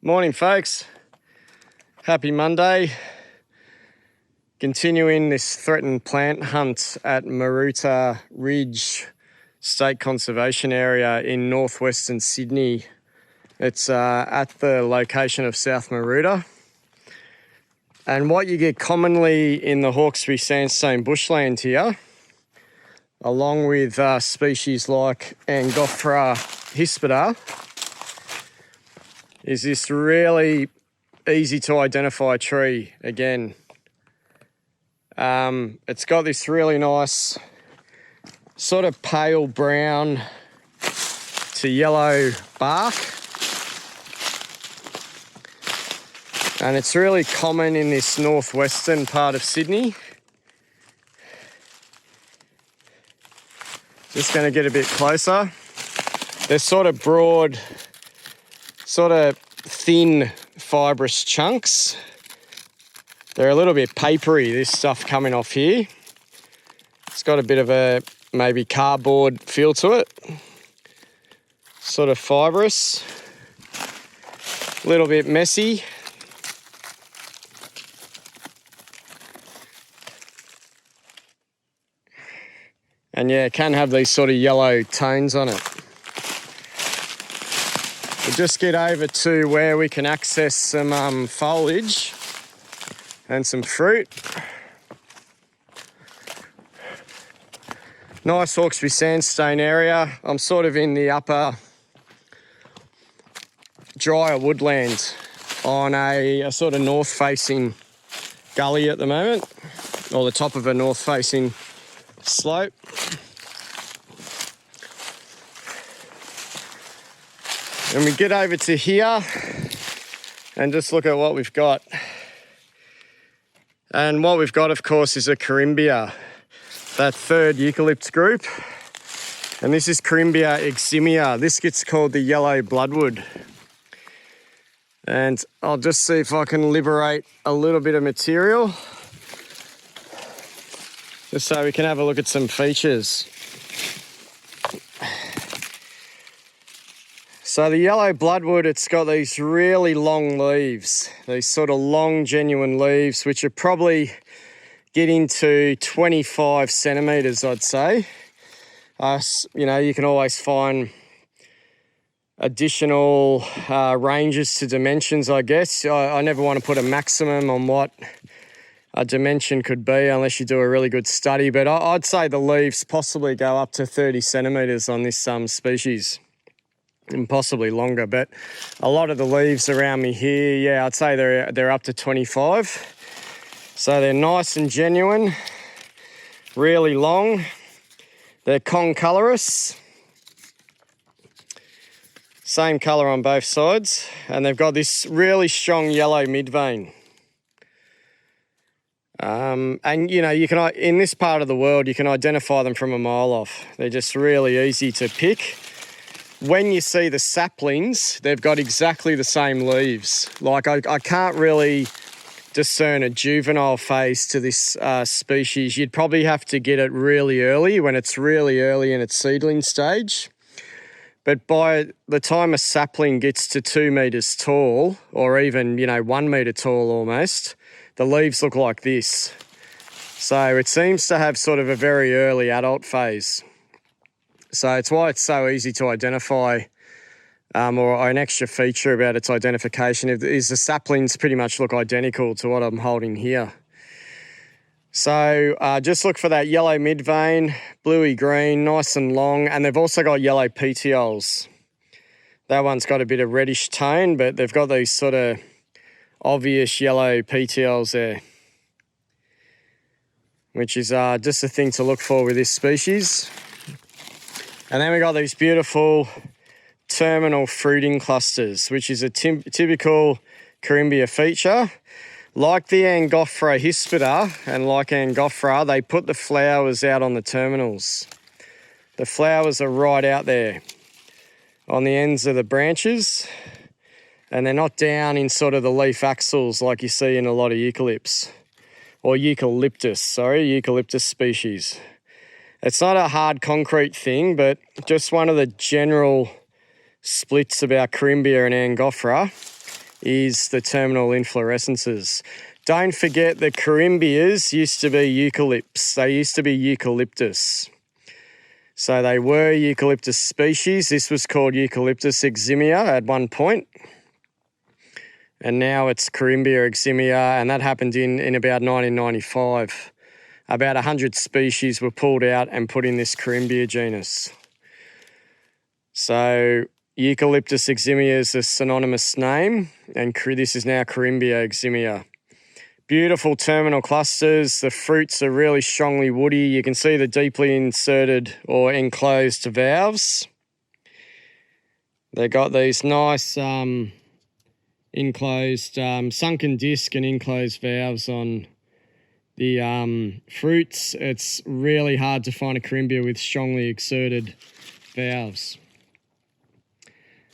Morning, folks. Happy Monday. Continuing this threatened plant hunt at Maroota Ridge State Conservation Area in northwestern Sydney. It's at the location of South Maroota. And what you get commonly in the Hawkesbury sandstone bushland here, along with species like Angophora hispida, is this really easy to identify tree again. It's got this really nice sort of pale brown to yellow bark. And it's really common in this northwestern part of Sydney. Just going to get a bit closer. They're sort of broad, sort of thin, fibrous chunks. They're a little bit papery, this stuff coming off here. It's got a bit of a maybe cardboard feel to it. Sort of fibrous, a little bit messy. And yeah, it can have these sort of yellow tones on it. We'll just get over to where we can access some foliage and some fruit. Nice Hawkesbury sandstone area. I'm sort of in the upper drier woodland on a sort of north-facing gully at the moment, or the top of a north-facing slope. And we get over to here and just look at what we've got. And what we've got, of course, is a Corymbia, that third Eucalypt group. And this is Corymbia eximia. This gets called the yellow bloodwood. And I'll just see if I can liberate a little bit of material, just so we can have a look at some features. So the yellow bloodwood, it's got these really long leaves, these sort of long, genuine leaves, which are probably getting to 25 centimetres, I'd say. You know, you can always find additional ranges to dimensions, I guess. I never want to put a maximum on what a dimension could be unless you do a really good study, but I'd say the leaves possibly go up to 30 centimetres on this species. And possibly longer, but a lot of the leaves around me here, yeah, I'd say they're up to 25. So they're nice and genuine, really long. They're concolorous, same colour on both sides, and they've got this really strong yellow midvein. And you know, you can, in this part of the world, you can identify them from a mile off. They're just really easy to pick. When you see the saplings, they've got exactly the same leaves. Like I can't really discern a juvenile phase to this species. You'd probably have to get it really early, when it's really early in its seedling stage. But by the time a sapling gets to 2 metres tall, or even, 1 metre tall almost, the leaves look like this. So it seems to have sort of a very early adult phase. So it's why it's so easy to identify, or an extra feature about its identification is the saplings pretty much look identical to what I'm holding here. So just look for that yellow midvein, bluey green, nice and long, and they've also got yellow petioles. That one's got a bit of reddish tone, but they've got these sort of obvious yellow petioles there, which is just a thing to look for with this species. And then we got these beautiful terminal fruiting clusters, which is a typical Corymbia feature. Like the Angophora hispida and like Angophora, they put the flowers out on the terminals. The flowers are right out there on the ends of the branches, and they're not down in sort of the leaf axils like you see in a lot of eucalyptus species. It's not a hard concrete thing, but just one of the general splits about Corymbia and Angophora is the terminal inflorescences. Don't forget the Corymbias used to be eucalypts. They used to be eucalyptus. So they were eucalyptus species. This was called Eucalyptus eximia at one point. And now it's Corymbia eximia, and that happened in about 1995. About 100 species were pulled out and put in this Corymbia genus. So Eucalyptus eximia is a synonymous name, and this is now Corymbia eximia. Beautiful terminal clusters. The fruits are really strongly woody. You can see the deeply inserted or enclosed valves. They've got these nice enclosed sunken disc and enclosed valves on the fruits. It's really hard to find a Corymbia with strongly exerted valves.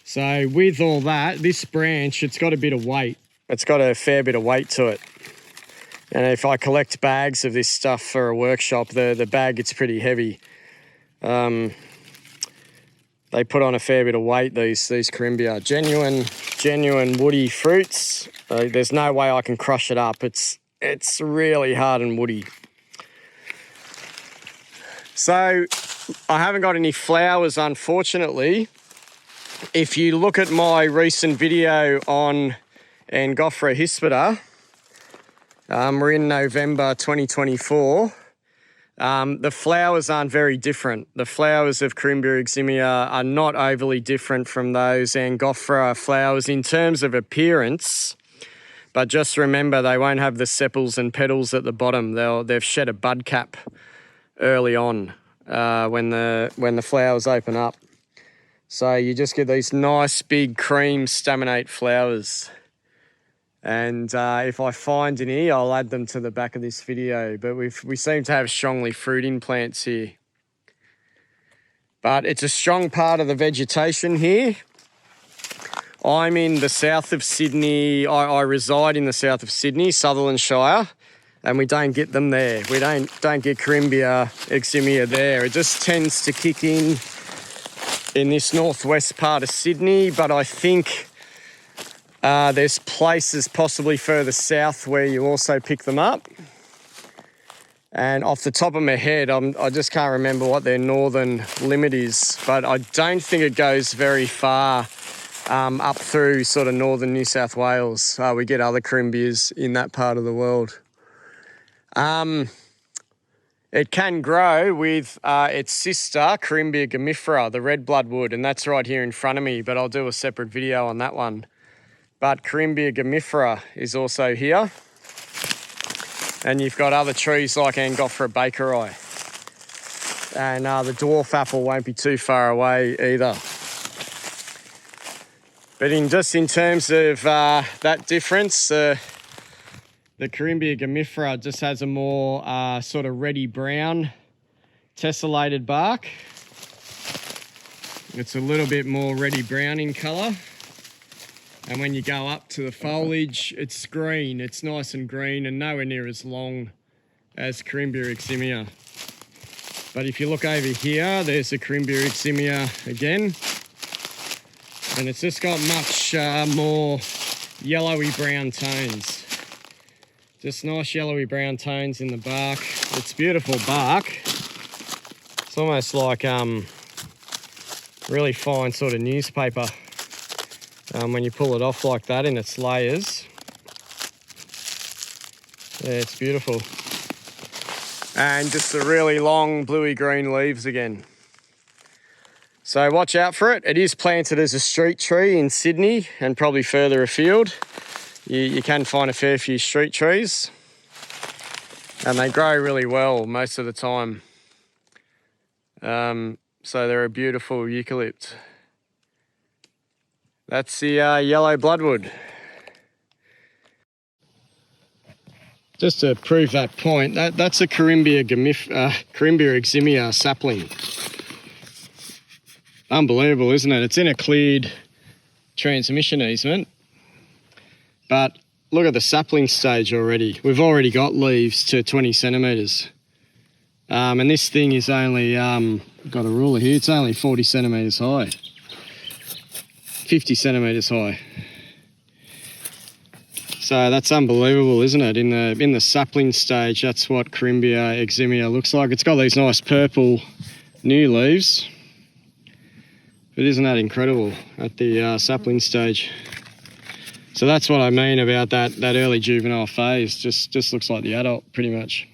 So with all that, this branch, it's got a bit of weight. It's got a fair bit of weight to it. And if I collect bags of this stuff for a workshop, the bag gets pretty heavy. They put on a fair bit of weight, these Corymbia. Genuine woody fruits. There's no way I can crush it up. It's really hard and woody. So I haven't got any flowers, unfortunately. If you look at my recent video on Angophora hispida, we're in November 2024. The flowers aren't very different. The flowers of Corymbia eximia are not overly different from those Angophora flowers in terms of appearance. But just remember, they won't have the sepals and petals at the bottom. They've shed a bud cap early on when the flowers open up. So you just get these nice big cream staminate flowers. And if I find any, I'll add them to the back of this video. But we seem to have strongly fruiting plants here. But it's a strong part of the vegetation here. I'm in the south of Sydney. I reside in the south of Sydney, Sutherland Shire, and we don't get them there. We don't get Corymbia eximia there. It just tends to kick in this northwest part of Sydney, but I think there's places possibly further south where you also pick them up. And off the top of my head, I just can't remember what their northern limit is, but I don't think it goes very far up through sort of northern New South Wales. We get other Corymbias in that part of the world. It can grow with its sister, Corymbia gamifera, the red bloodwood, and that's right here in front of me, but I'll do a separate video on that one. But Corymbia gamifera is also here. And you've got other trees like Angophora bakeri. And the dwarf apple won't be too far away either. But in terms of that difference, the Corymbia gamifera just has a more sort of reddy brown tessellated bark. It's a little bit more reddy brown in colour. And when you go up to the foliage, it's green. It's nice and green and nowhere near as long as Corymbia eximia. But if you look over here, there's a Corymbia eximia again. And it's just got much more yellowy brown tones. Just nice yellowy brown tones in the bark. It's beautiful bark. It's almost like really fine sort of newspaper. When you pull it off like that in its layers. Yeah, it's beautiful. And just the really long bluey green leaves again. So watch out for it. It is planted as a street tree in Sydney and probably further afield. You can find a fair few street trees. And they grow really well most of the time. So they're a beautiful eucalypt. That's the yellow bloodwood. Just to prove that point, that's a Corymbia eximia sapling. Unbelievable, isn't it? It's in a cleared transmission easement. But look at the sapling stage already. We've already got leaves to 20 centimetres. And this thing is only, got a ruler here, it's only 40 centimetres high. 50 centimetres high. So that's unbelievable, isn't it? In the sapling stage, that's what Corymbia eximia looks like. It's got these nice purple new leaves. But isn't that incredible at the sapling stage? So that's what I mean about that early juvenile phase. Just looks like the adult pretty much.